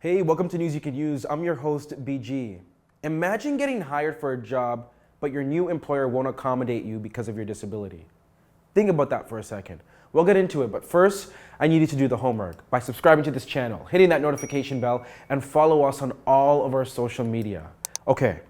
Hey, welcome to News You Can Use. I'm your host, BG. Imagine getting hired for a job, but your new employer won't accommodate you because of your disability. Think about that for a second. We'll get into it, but first, I need you to do the homework by subscribing to this channel, hitting that notification bell, and follow us on all of our social media. Okay,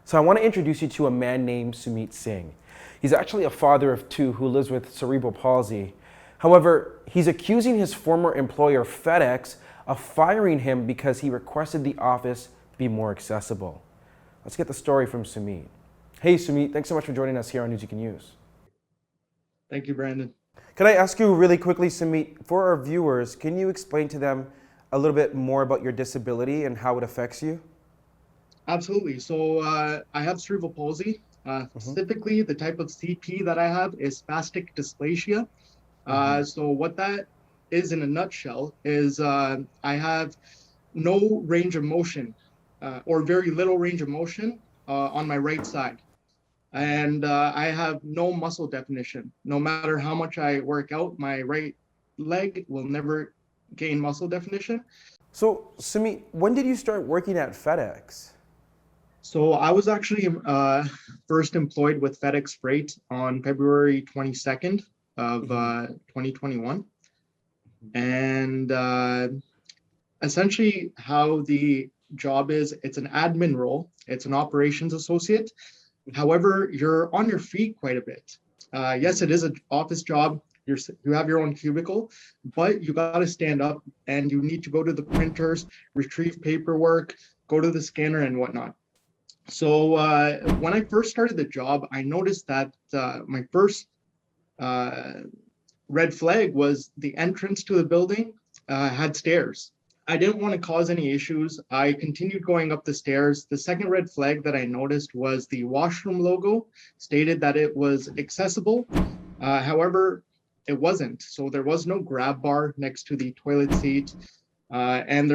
so I want to introduce you to a man named Sumeet Singh. He's actually a father of two who lives with cerebral palsy. However, he's accusing his former employer, FedEx, of firing him because he requested the office be more accessible. Let's get the story from Sumeet. Hey Sumeet, thanks so much for joining us here on News You Can Use. Thank you, Brandon. Can I ask you really quickly, Sumeet, for our viewers, can you explain to them a little bit more about your disability and how it affects you? Absolutely. So I have cerebral palsy. Specifically, the type of CP that I have is spastic dysplasia. So what that is in a nutshell is I have no range of motion or very little range of motion on my right side. And I have no muscle definition. No matter how much I work out, my right leg will never gain muscle definition. So Sumeet, when did you start working at FedEx? So I was actually first employed with FedEx Freight on February 22nd of 2021. And essentially how the job is, it's an admin role. It's an operations associate. However, you're on your feet quite a bit. Yes, it is an office job. You have your own cubicle, but you got to stand up and you need to go to the printers, retrieve paperwork, go to the scanner and whatnot. So when I first started the job, I noticed that my first red flag was the entrance to the building had stairs. I didn't want to cause any issues. I continued going up the stairs. The second red flag that I noticed was the washroom logo stated that it was accessible. However, it wasn't. So there was no grab bar next to the toilet seat. And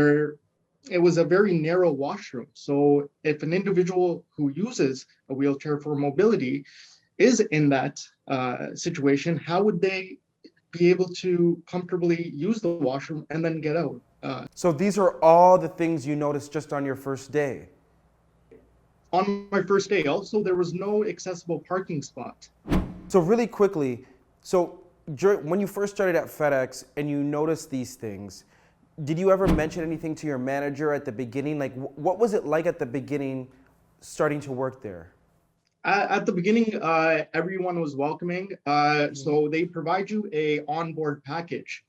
it was a very narrow washroom. So if an individual who uses a wheelchair for mobility is in that situation, how would they be able to comfortably use the washroom and then get out? So these are all the things you noticed just on your first day? On my first day, also, there was no accessible parking spot. So really quickly, when you first started at FedEx and you noticed these things, did you ever mention anything to your manager at the beginning? Like, what was it like at the beginning starting to work there? At the beginning, everyone was welcoming. So they provide you a onboard package.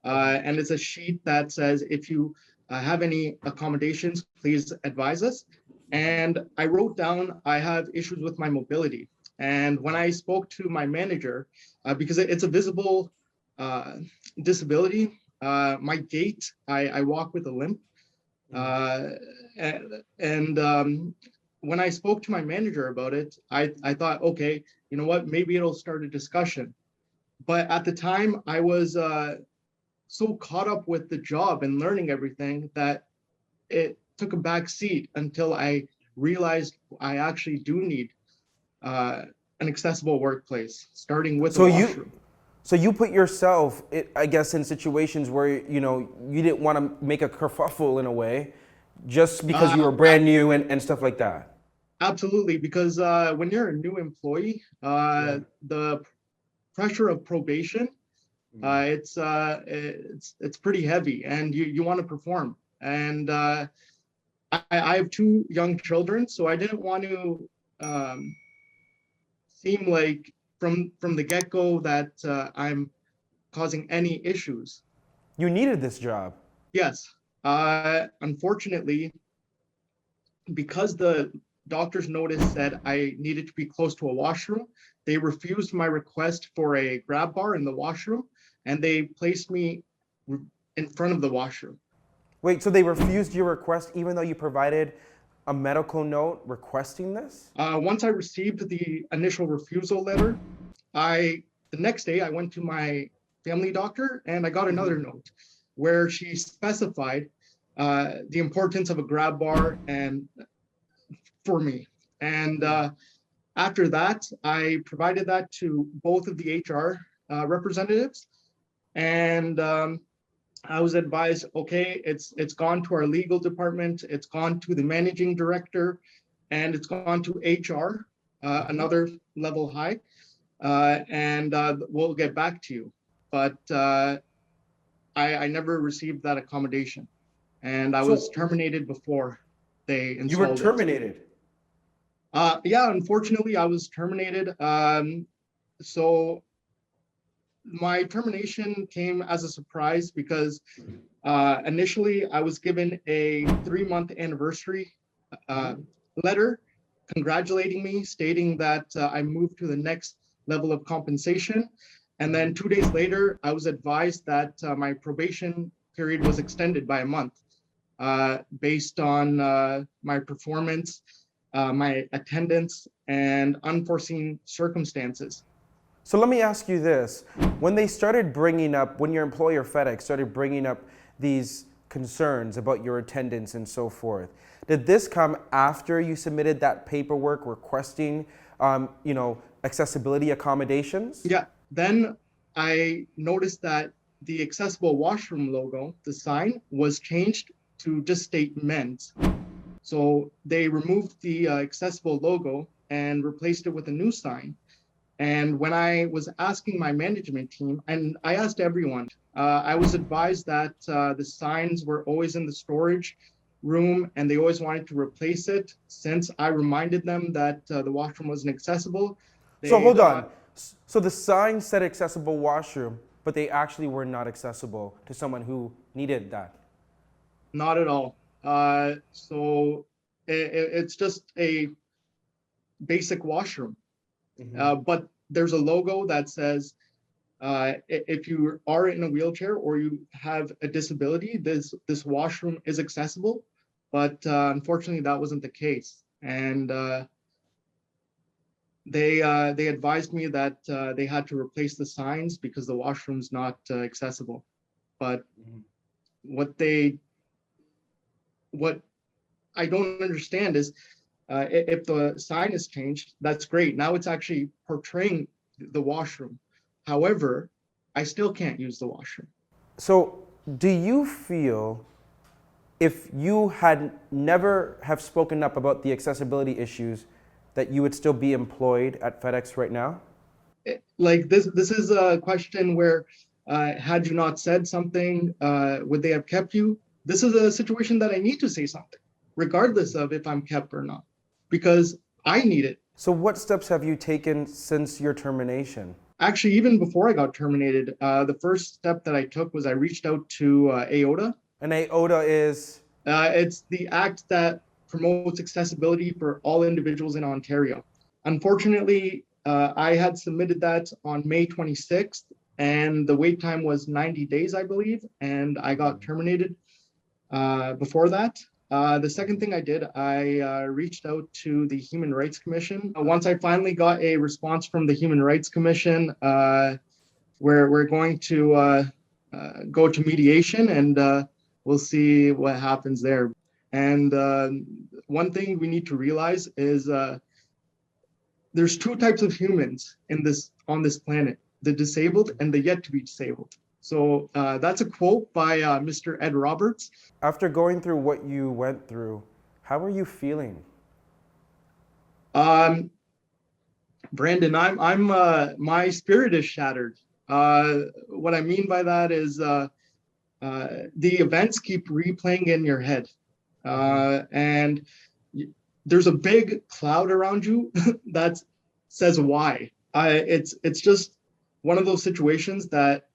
And it's a sheet that says, if you have any accommodations, please advise us. And I wrote down, I have issues with my mobility. And when I spoke to my manager, because it's a visible disability, my gait, I walk with a limp. When I spoke to my manager about it, I thought, okay, you know what, maybe it'll start a discussion. But at the time, I was so caught up with the job and learning everything that it took a back seat until I realized I actually do need an accessible workplace, starting with the washroom. So you put yourself, I guess, in situations where you didn't want to make a kerfuffle in a way, just because you were brand new and stuff like that. Absolutely, because when you're a new employee, the pressure of probation, it's pretty heavy, and you want to perform. And I have two young children, so I didn't want to seem like from the get-go that I'm causing any issues. You needed this job. Yes. Unfortunately, because the doctor's notice said I needed to be close to a washroom, they refused my request for a grab bar in the washroom, and they placed me in front of the washroom. Wait, so they refused your request even though you provided a medical note requesting this? Once I received the initial refusal letter, the next day I went to my family doctor and I got another note where she specified the importance of a grab bar and for me. And after that, I provided that to both of the HR representatives. And I was advised, okay, it's gone to our legal department, it's gone to the managing director, and it's gone to HR, another level high, and we'll get back to you. But I never received that accommodation, and I was So terminated before they you were installed it. terminated. Yeah, unfortunately, I was terminated. So my termination came as a surprise because initially I was given a 3-month anniversary uh, letter congratulating me, stating that I moved to the next level of compensation. And then 2 days later, I was advised that my probation period was extended by a month based on my performance, my attendance, and unforeseen circumstances. So let me ask you this. When they started bringing up, when your employer FedEx started bringing up these concerns about your attendance and so forth, did this come after you submitted that paperwork requesting, accessibility accommodations? Yeah, then I noticed that the accessible washroom logo, the sign, was changed to just state men's. So they removed the accessible logo and replaced it with a new sign. And when I was asking my management team, and I asked everyone, I was advised that the signs were always in the storage room and they always wanted to replace it. Since I reminded them that the washroom wasn't accessible, So they hold on. So the sign said accessible washroom, but they actually were not accessible to someone who needed that. not at all. So it's just a basic washroom. But there's a logo that says if you are in a wheelchair or you have a disability, this washroom is accessible. But unfortunately, that wasn't the case. And they advised me that they had to replace the signs because the washroom's not accessible. But what I don't understand is if the sign is changed, that's great. Now it's actually portraying the washroom. However, I still can't use the washroom. So do you feel if you had never have spoken up about the accessibility issues that you would still be employed at FedEx right now? Like this is a question where had you not said something, would they have kept you? This is a situation that I need to say something, regardless of if I'm kept or not, because I need it. So what steps have you taken since your termination? Actually, even before I got terminated, the first step that I took was I reached out to AOTA. And AOTA is? It's the act that promotes accessibility for all individuals in Ontario. Unfortunately, I had submitted that on May 26th, and the wait time was 90 days, I believe, and I got terminated before that. The second thing I did, I reached out to the Human Rights Commission. Once I finally got a response from the Human Rights Commission, we're going to go to mediation and we'll see what happens there. And one thing we need to realize is there's two types of humans on this planet, the disabled and the yet to be disabled. So that's a quote by Mr. Ed Roberts. After going through what you went through, how are you feeling? Brandon, I'm my spirit is shattered. What I mean by that is the events keep replaying in your head, and there's a big cloud around you that says why. It's just one of those situations that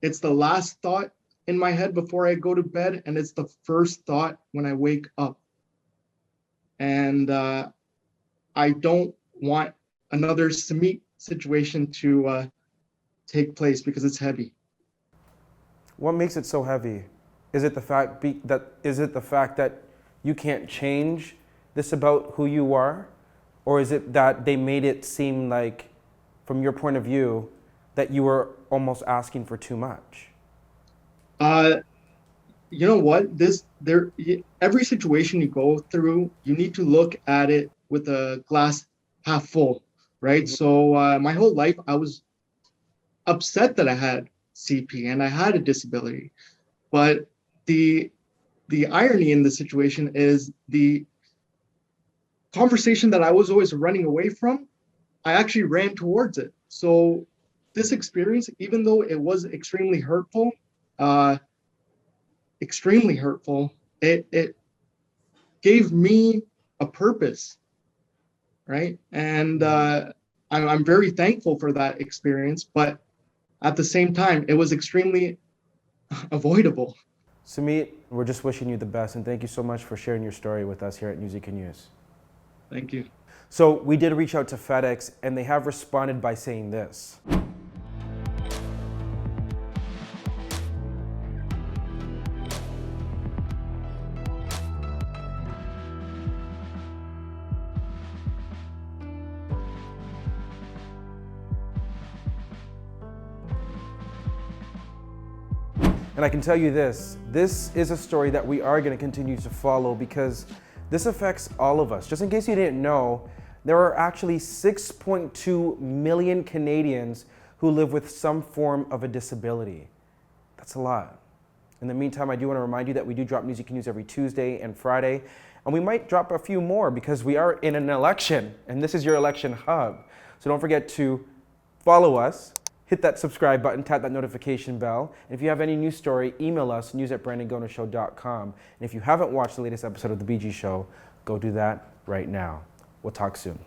it's the last thought in my head before I go to bed, and it's the first thought when I wake up. And I don't want another Sumeet situation to take place because it's heavy. What makes it so heavy? Is it the fact that you can't change this about who you are? Or is it that they made it seem like, from your point of view, that you were almost asking for too much? You know what? Every situation you go through, you need to look at it with a glass half full, right? Mhm. So my whole life, I was upset that I had CP and I had a disability. But the irony in the situation is the conversation that I was always running away from, I actually ran towards it. So this experience, even though it was extremely hurtful, it gave me a purpose, right? And I'm very thankful for that experience, but at the same time, it was extremely avoidable. Sumeet, we're just wishing you the best, and thank you so much for sharing your story with us here at News You Can Use. Thank you. So we did reach out to FedEx, and they have responded by saying this. And I can tell you this is a story that we are going to continue to follow because this affects all of us. Just in case you didn't know, there are actually 6.2 million Canadians who live with some form of a disability. That's a lot. In the meantime, I do want to remind you that we do drop News You Can Use every Tuesday and Friday, and we might drop a few more because we are in an election, and this is your election hub. So don't forget to follow us, hit that subscribe button, tap that notification bell. And if you have any news story, email us, news@brandongonoshow.com. And if you haven't watched the latest episode of The BG Show, go do that right now. We'll talk soon.